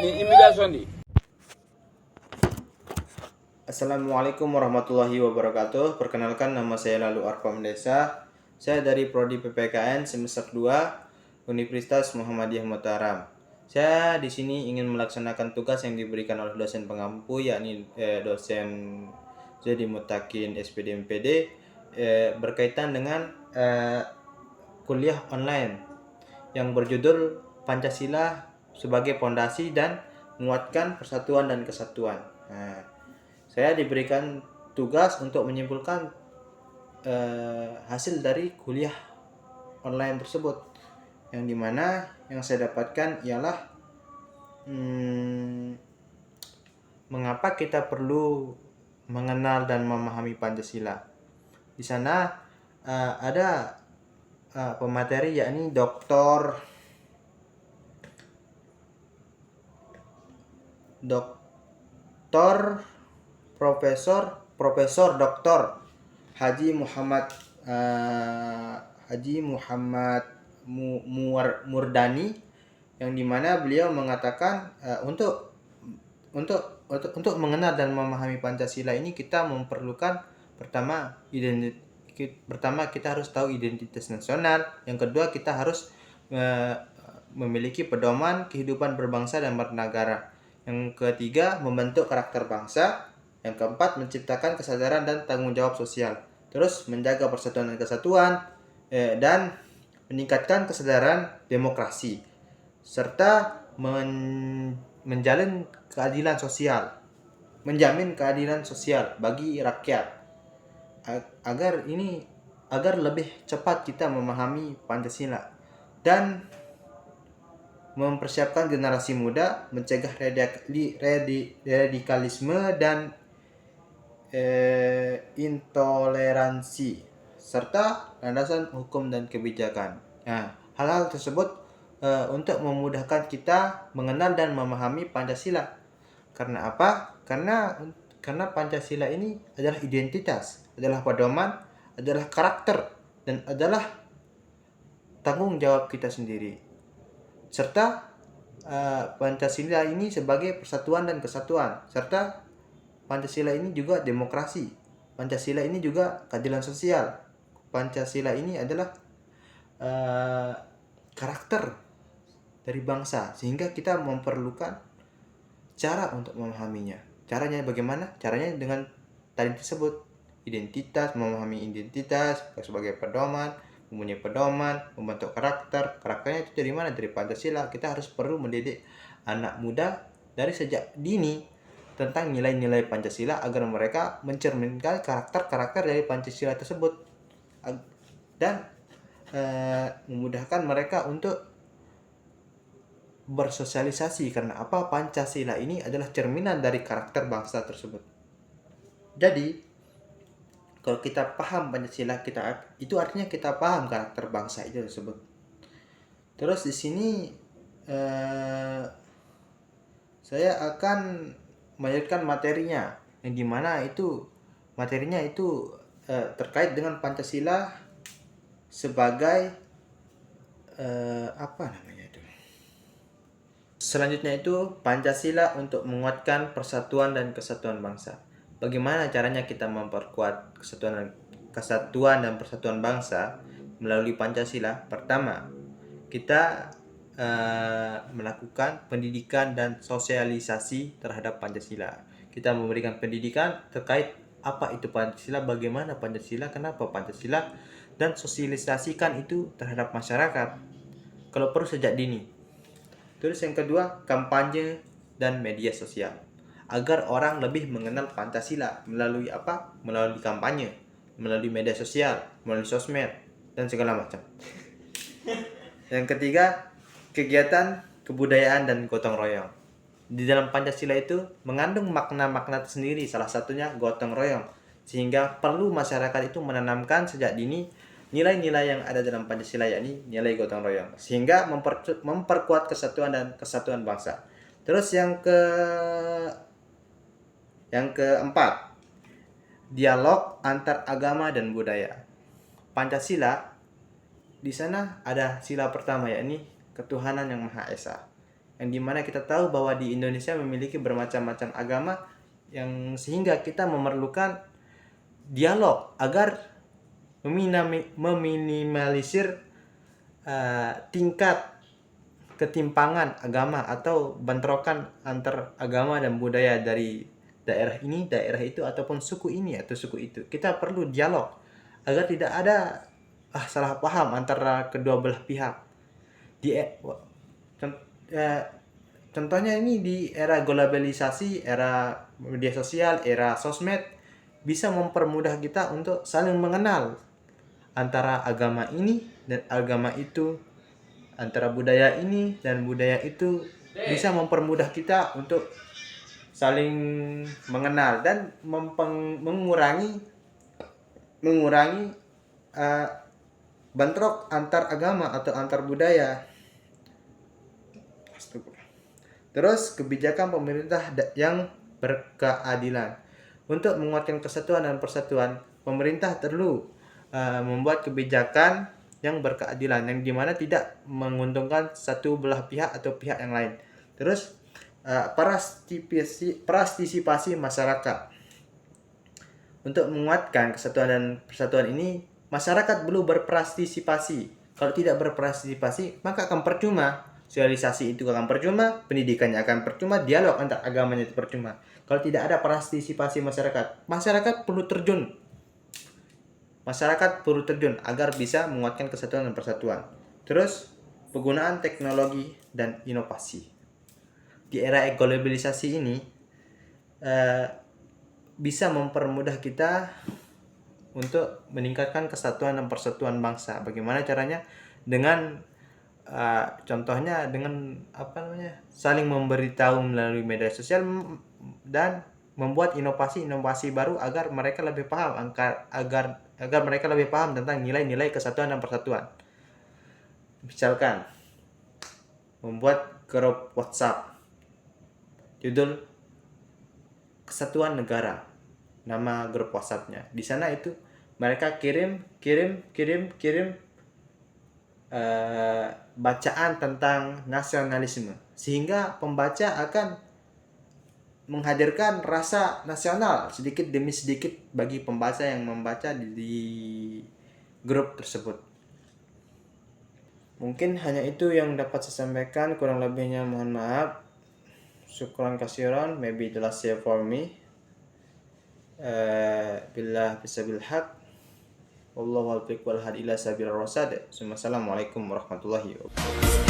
ni immigration di. Assalamualaikum warahmatullahi wabarakatuh. Perkenalkan, nama saya Lalu Arfam Desa. Saya dari Prodi PPKN semester 2 Universitas Muhammadiyah Mataram. Saya di sini ingin melaksanakan tugas yang diberikan oleh dosen pengampu, yakni dosen Jadi Mutakin SPD MPD, berkaitan dengan kuliah online yang berjudul Pancasila sebagai Pondasi dan Menguatkan Persatuan dan Kesatuan. Saya diberikan tugas untuk menyimpulkan hasil dari kuliah online tersebut, yang dimana yang saya dapatkan ialah mengapa kita perlu mengenal dan memahami Pancasila. Di sana ada pemateri, yakni Doktor Profesor Doktor Haji Muhammad Murdani, yang dimana beliau mengatakan untuk mengenal dan memahami Pancasila ini kita memerlukan pertama kita harus tahu identitas nasional, yang kedua kita harus memiliki pedoman kehidupan berbangsa dan bernegara, yang ketiga membentuk karakter bangsa, yang keempat menciptakan kesadaran dan tanggung jawab sosial, terus menjaga persatuan dan kesatuan, dan meningkatkan kesadaran demokrasi, serta menjamin keadilan sosial bagi rakyat, agar lebih cepat kita memahami Pancasila dan mempersiapkan generasi muda, mencegah radikalisme dan intoleransi, serta landasan hukum dan kebijakan. Nah, hal-hal tersebut untuk memudahkan kita mengenal dan memahami Pancasila. Karena apa? Karena Pancasila ini adalah identitas, adalah pedoman, adalah karakter, dan adalah tanggung jawab kita sendiri. Serta Pancasila ini sebagai persatuan dan kesatuan, serta Pancasila ini juga demokrasi, Pancasila ini juga keadilan sosial, Pancasila ini adalah karakter dari bangsa, sehingga kita memerlukan cara untuk memahaminya. Caranya bagaimana? Caranya dengan tadi tersebut, memahami identitas sebagai pedoman, mempunyai pedoman, membentuk karakternya itu dari mana? Dari Pancasila. Kita harus perlu mendidik anak muda dari sejak dini tentang nilai-nilai Pancasila agar mereka mencerminkan karakter dari Pancasila tersebut, dan memudahkan mereka untuk bersosialisasi. Karena apa? Pancasila ini adalah cerminan dari karakter bangsa tersebut. Jadi kalau kita paham Pancasila, itu artinya kita paham karakter bangsa itu tersebut. Terus di sini saya akan melanjutkan materinya, yang dimana itu materinya itu terkait dengan Pancasila sebagai selanjutnya itu Pancasila untuk menguatkan persatuan dan kesatuan bangsa. Bagaimana caranya kita memperkuat kesatuan dan persatuan bangsa melalui Pancasila? Pertama, kita melakukan pendidikan dan sosialisasi terhadap Pancasila. Kita memberikan pendidikan terkait apa itu Pancasila, bagaimana Pancasila, kenapa Pancasila, dan sosialisasikan itu terhadap masyarakat kalau perlu sejak dini. Terus yang kedua, kampanye dan media sosial, agar orang lebih mengenal Pancasila melalui apa? Melalui kampanye, melalui media sosial, melalui sosmed, dan segala macam. Yang ketiga, kegiatan kebudayaan dan gotong royong. Di dalam Pancasila itu mengandung makna-makna tersendiri, salah satunya gotong royong, sehingga perlu masyarakat itu menanamkan sejak dini nilai-nilai yang ada dalam Pancasila, yakni nilai gotong royong, sehingga memperkuat kesatuan dan kesatuan bangsa. Terus yang keempat, dialog antar agama dan budaya. Pancasila di sana ada sila pertama, yakni ketuhanan yang Maha Esa. yang dimana kita tahu bahwa di Indonesia memiliki bermacam-macam agama, yang sehingga kita memerlukan dialog agar meminimalisir tingkat ketimpangan agama atau bentrokan antar agama dan budaya dari daerah ini, daerah itu, ataupun suku ini atau suku itu. Kita perlu dialog agar tidak ada salah paham antara kedua belah pihak. Contohnya ini di era globalisasi, era media sosial, era sosmed, bisa mempermudah kita untuk saling mengenal antara agama ini dan agama itu, antara budaya ini dan budaya itu, bisa mempermudah kita untuk saling mengenal dan mengurangi bentrok antar agama atau antar budaya. Terus kebijakan pemerintah yang berkeadilan. Untuk menguatkan kesatuan dan persatuan, pemerintah perlu membuat kebijakan yang berkeadilan, yang dimana tidak menguntungkan satu belah pihak atau pihak yang lain. Terus partisipasi masyarakat. Untuk menguatkan kesatuan dan persatuan ini, masyarakat perlu berpartisipasi. Kalau tidak berpartisipasi, maka akan percuma. Sosialisasi itu akan percuma, pendidikannya akan percuma, dialog antar agamanya itu percuma. Kalau tidak ada partisipasi masyarakat perlu terjun. Masyarakat perlu terjun agar bisa menguatkan kesatuan dan persatuan. Terus, penggunaan teknologi dan inovasi. Di era globalisasi ini, bisa mempermudah kita untuk meningkatkan kesatuan dan persatuan bangsa. Bagaimana caranya? Dengan contohnya dengan saling memberitahu melalui media sosial dan membuat inovasi baru agar mereka lebih paham agar mereka lebih paham tentang nilai-nilai kesatuan dan persatuan. Misalkan membuat grup WhatsApp, judul Kesatuan Negara, nama grup WhatsApp-nya. Di sana itu mereka kirim bacaan tentang nasionalisme, sehingga pembaca akan menghadirkan rasa nasional sedikit demi sedikit bagi pembaca yang membaca di grup tersebut. Mungkin hanya itu yang dapat saya sampaikan, kurang lebihnya mohon maaf. Syukran kasiran, maybe the last year for me. Billah bisabil haq. Wallahu a'lam bishawab ila sabil rasad. Assalamualaikum warahmatullahi wabarakatuh.